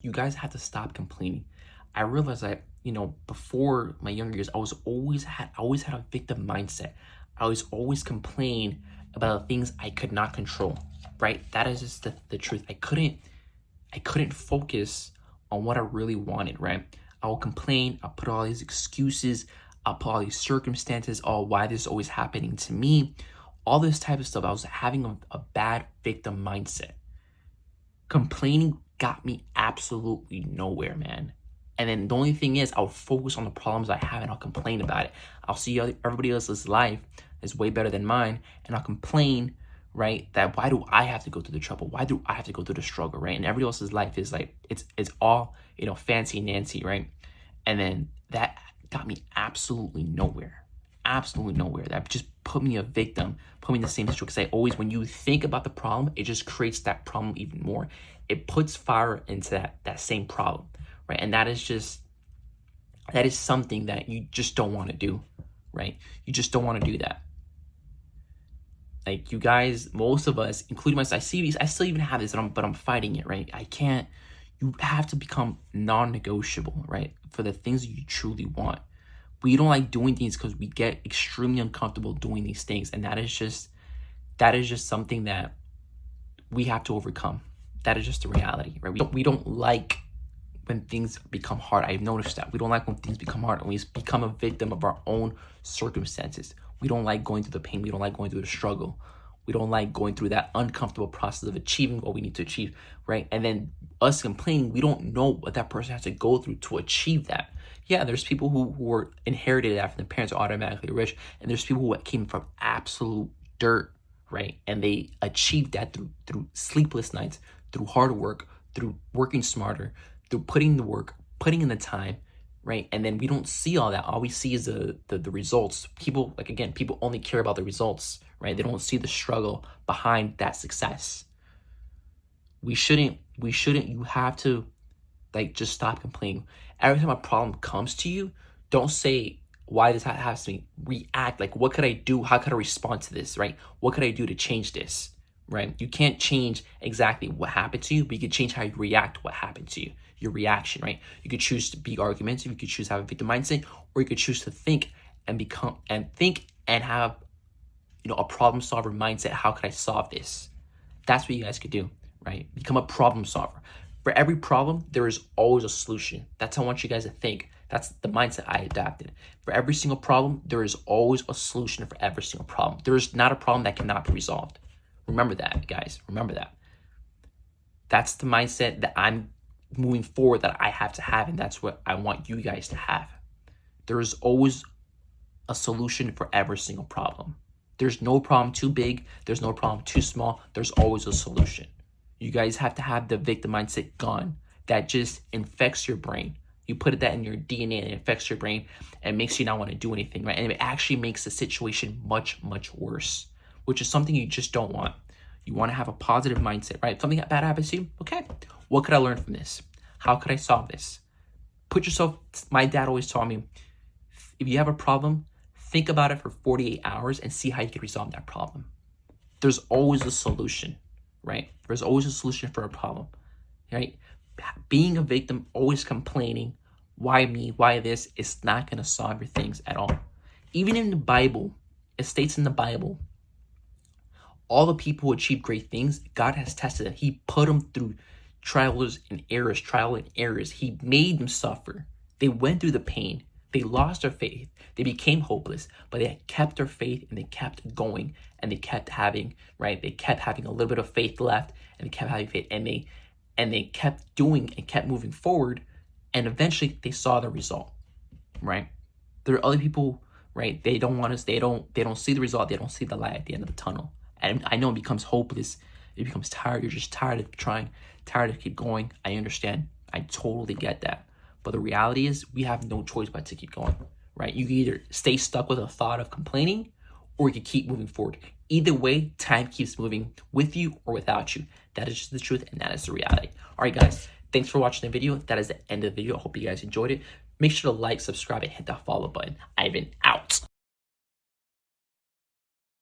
You guys have to stop complaining. I realized that, before my younger years, I always had a victim mindset. I was always complain about the things I could not control, right? That is just the truth. I couldn't focus on what I really wanted, right? I will complain, I'll put all these excuses, I'll put all these circumstances, why this is always happening to me, all this type of stuff. I was having a bad victim mindset. Complaining got me absolutely nowhere, man. And then the only thing is, I'll focus on the problems I have and I'll complain about it. I'll see everybody else's life is way better than mine, and I'll complain, right? That why do I have to go through the trouble? Why do I have to go through the struggle, right? And everybody else's life is like, it's all, fancy Nancy, right? And then that got me absolutely nowhere. Absolutely nowhere. That just put me a victim, put me in the same situation. Because when you think about the problem, it just creates that problem even more. It puts fire into that same problem, right? And that is something that you just don't want to do, right? You just don't want to do that. Like, you guys, most of us, including myself, I still even have this, but I'm fighting it, right? You have to become non-negotiable, right? For the things that you truly want. We don't like doing things because we get extremely uncomfortable doing these things. And that is just something that we have to overcome. That is just the reality, right? We don't like when things become hard. I've noticed that. We don't like when things become hard and we become a victim of our own circumstances. We don't like going through the pain. We don't like going through the struggle. We don't like going through that uncomfortable process of achieving what we need to achieve, right? And then us complaining, we don't know what that person has to go through to achieve that. Yeah, there's people who were inherited that from their parents are automatically rich, and there's people who came from absolute dirt, right? And they achieved that through sleepless nights, through hard work, through working smarter, through putting the work, putting in the time, right? And then we don't see all that. All we see is the results. People only care about the results, right? They don't see the struggle behind that success. You have to just stop complaining. Every time a problem comes to you, don't say, why does that happen to me? React, what could I do? How could I respond to this, right? What could I do to change this, right? You can't change exactly what happened to you, but you can change how you react to what happened to you, your reaction, right? You could choose to be argumentative, you could choose to have a victim mindset, or you could choose to think and have, a problem solver mindset. How could I solve this? That's what you guys could do, right? Become a problem solver. For every problem, there is always a solution. That's how I want you guys to think. That's the mindset I adapted. For every single problem, there is always a solution for every single problem. There is not a problem that cannot be resolved. Remember that, guys. Remember that. That's the mindset that I'm moving forward that I have to have, and that's what I want you guys to have. There is always a solution for every single problem. There's no problem too big. There's no problem too small. There's always a solution. You guys have to have the victim mindset gone. That just infects your brain. You put that in your DNA and it infects your brain and makes you not want to do anything, right? And it actually makes the situation much, much worse, which is something you just don't want. You want to have a positive mindset, right? If something bad happens to you, okay, what could I learn from this? How could I solve this? My dad always taught me, if you have a problem, think about it for 48 hours and see how you can resolve that problem. There's always a solution, right? There's always a solution for a problem, right? Being a victim, always complaining, why me, why this, is not going to solve your things at all. Even in the Bible, it states in the Bible, all the people who achieve great things, God has tested them. He put them through trial and errors. He made them suffer. They went through the pain. They lost their faith. They became hopeless, but they kept their faith and they kept going and they kept having, right? They kept having a little bit of faith left and they kept having faith and they kept doing and kept moving forward, and eventually they saw the result, right? There are other people, right? They don't see the result. They don't see the light at the end of the tunnel. And I know it becomes hopeless. It becomes tired. You're just tired of trying, tired of keep going. I understand. I totally get that. But the reality is we have no choice but to keep going, right? You can either stay stuck with a thought of complaining or you can keep moving forward. Either way, time keeps moving with you or without you. That is just the truth and that is the reality. All right, guys, thanks for watching the video. That is the end of the video. I hope you guys enjoyed it. Make sure to like, subscribe, and hit that follow button. Ivan out.